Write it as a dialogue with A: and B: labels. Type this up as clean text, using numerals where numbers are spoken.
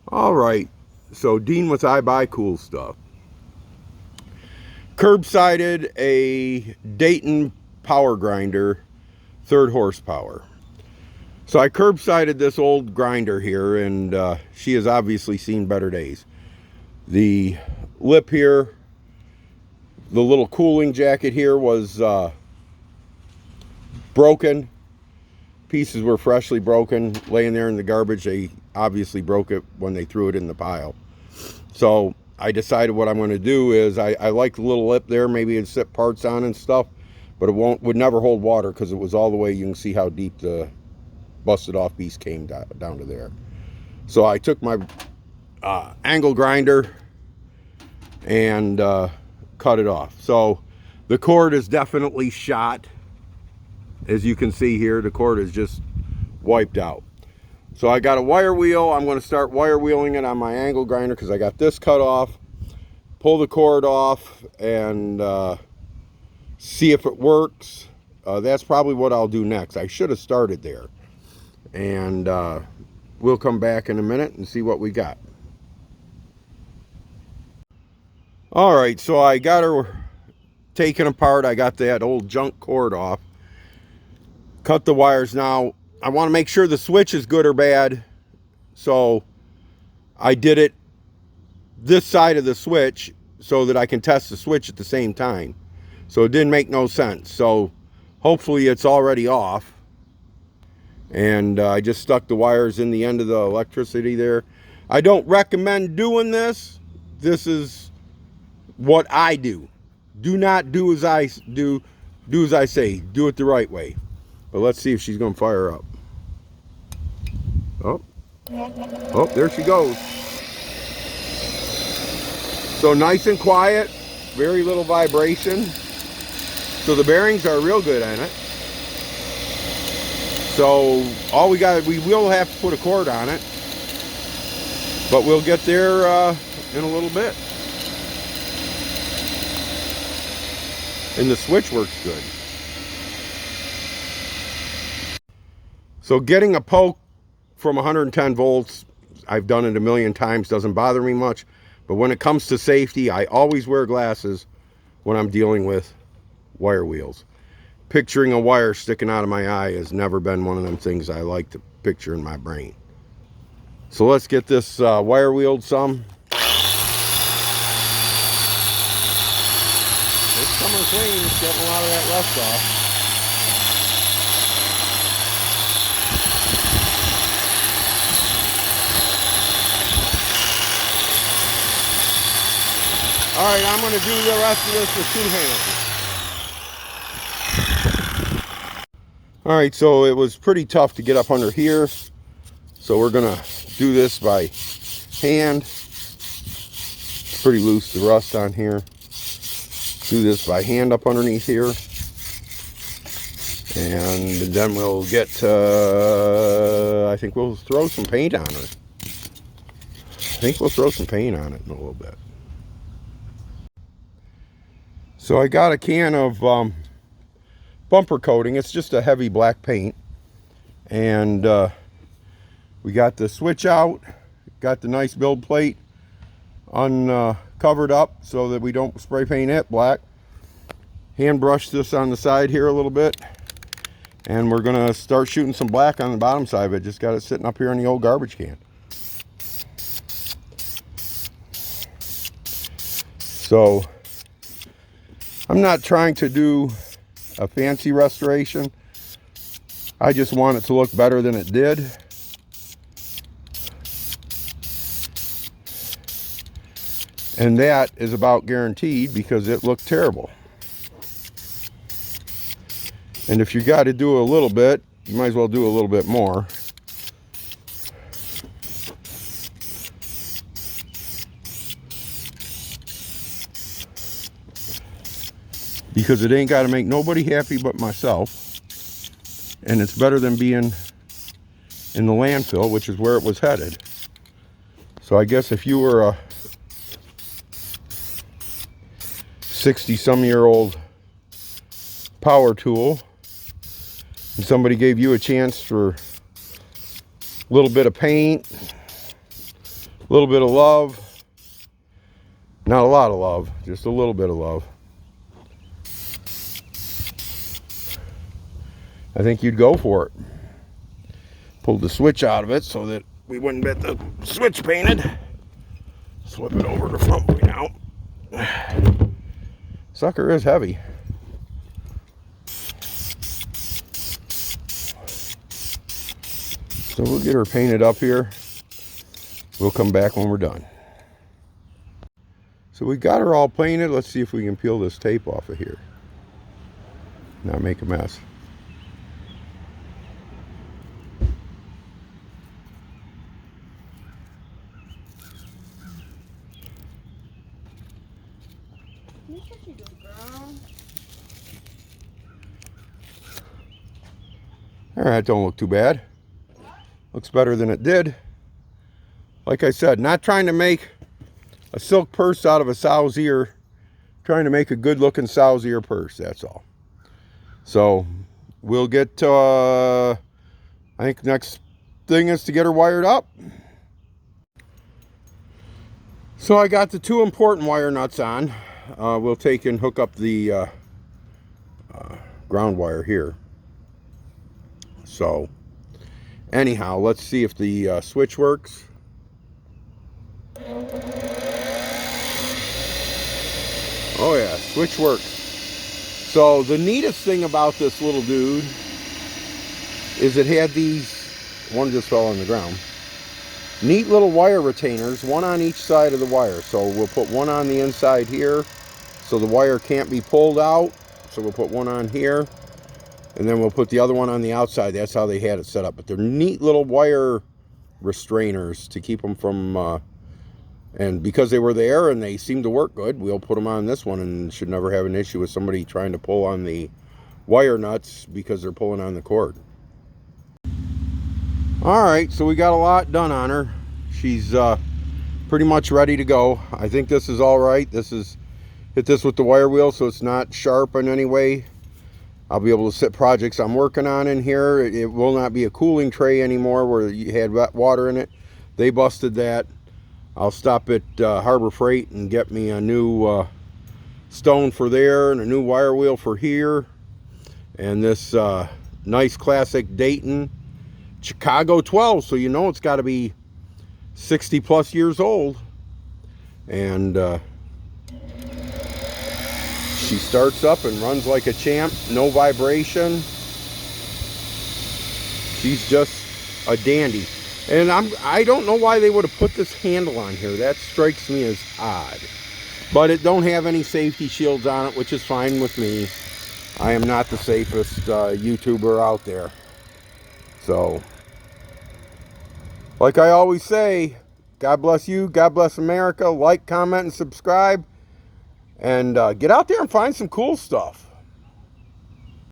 A: All right, so Dean with I Buy Cool Stuff. Curbsided a Dayton power grinder, 3rd horsepower. So I curbsided this old grinder here, and she has obviously seen better days. The lip here, the little cooling jacket here was broken. Pieces were freshly broken, laying there in the garbage. They obviously broke it when they threw it in the pile. So I decided what I'm going to do is I like the little lip there. Maybe it'd sit parts on and stuff, but it would never hold water because it was all the way. You can see how deep the busted off piece came down to there. So I took my angle grinder and cut it off. So the cord is definitely shot. As you can see here, the cord is just wiped out. So I got a wire wheel. I'm going to start wire wheeling it on my angle grinder because I got this cut off. Pull the cord off and see if it works. That's probably what I'll do next. I should have started there. And we'll come back in a minute and see what we got. All right, so I got her taken apart. I got that old junk cord off. Cut the wires. Now I want to make sure the switch is good or bad, so I did it this side of the switch so that I can test the switch at the same time. So it didn't make no sense. So hopefully it's already off, and I just stuck the wires in the end of the electricity there. I don't recommend doing this. This is what I do. Do not do as I do. Do as I say. Do it the right way. But let's see if she's going to fire up. Oh, there she goes. So nice and quiet, very little vibration. So the bearings are real good on it. So all we will have to put a cord on it, but we'll get there in a little bit. And the switch works good. So getting a poke from 110 volts, I've done it a million times, doesn't bother me much. But when it comes to safety, I always wear glasses when I'm dealing with wire wheels. Picturing a wire sticking out of my eye has never been one of them things I like to picture in my brain. So let's get this wire wheeled some. It's coming clean, it's getting a lot of that rust off. All right, I'm going to do the rest of this with 2 hands. All right, so it was pretty tough to get up under here. So we're going to do this by hand. It's pretty loose, the rust on here. Do this by hand up underneath here. And then we'll get, I think we'll throw some paint on it. I think we'll throw some paint on it in a little bit. So I got a can of bumper coating. It's just a heavy black paint. And we got the switch out. Got the nice build plate uncovered up so that we don't spray paint it black. Hand brush this on the side here a little bit. And we're going to start shooting some black on the bottom side of it. Just got it sitting up here in the old garbage can. So I'm not trying to do a fancy restoration. I just want it to look better than it did. And that is about guaranteed because it looked terrible. And if you got to do a little bit, you might as well do a little bit more. Because it ain't got to make nobody happy but myself. And it's better than being in the landfill, which is where it was headed. So I guess if you were a 60-some-year-old power tool and somebody gave you a chance for a little bit of paint, A little bit of love. Not a lot of love, just a little bit of love. I think you'd go for it. Pulled the switch out of it so that we wouldn't get the switch painted. Flip it over to front way now. Sucker is heavy. So we'll get her painted up here. We'll come back when we're done. So we got her all painted. Let's see if we can peel this tape off of here. Not make a mess. All right, don't look too bad. Looks better than it did. Like I said, not trying to make a silk purse out of a sow's ear. Trying to make a good looking sow's ear purse, that's all. So we'll get, I think next thing is to get her wired up. So I got the two important wire nuts on. We'll take and hook up the ground wire here. So anyhow, let's see if the switch works. Oh yeah, switch works. So the neatest thing about this little dude is it had these, one just fell on the ground, neat little wire retainers, one on each side of the wire. So we'll put one on the inside here so the wire can't be pulled out. So we'll put one on here. And then we'll put the other one on the outside. That's how they had it set up. But they're neat little wire restrainers to keep them from, and because they were there and they seem to work good, we'll put them on this one and should never have an issue with somebody trying to pull on the wire nuts because they're pulling on the cord. All right, so we got a lot done on her. She's pretty much ready to go. I think this is all right. This is, hit this with the wire wheel so it's not sharp in any way. I'll be able to sit projects I'm working on in here. It will not be a cooling tray anymore where you had wet water in it. They busted that. I'll stop at Harbor Freight and get me a new stone for there and a new wire wheel for here. And this nice classic Dayton Chicago 12. So you know it's got to be 60 plus years old. And she starts up and runs like a champ, no vibration. She's just a dandy. And I don't know why they would have put this handle on here. That strikes me as odd. But it don't have any safety shields on it, which is fine with me. I am not the safest YouTuber out there. So, like I always say, God bless you, God bless America. Like, comment, and subscribe. And get out there and find some cool stuff.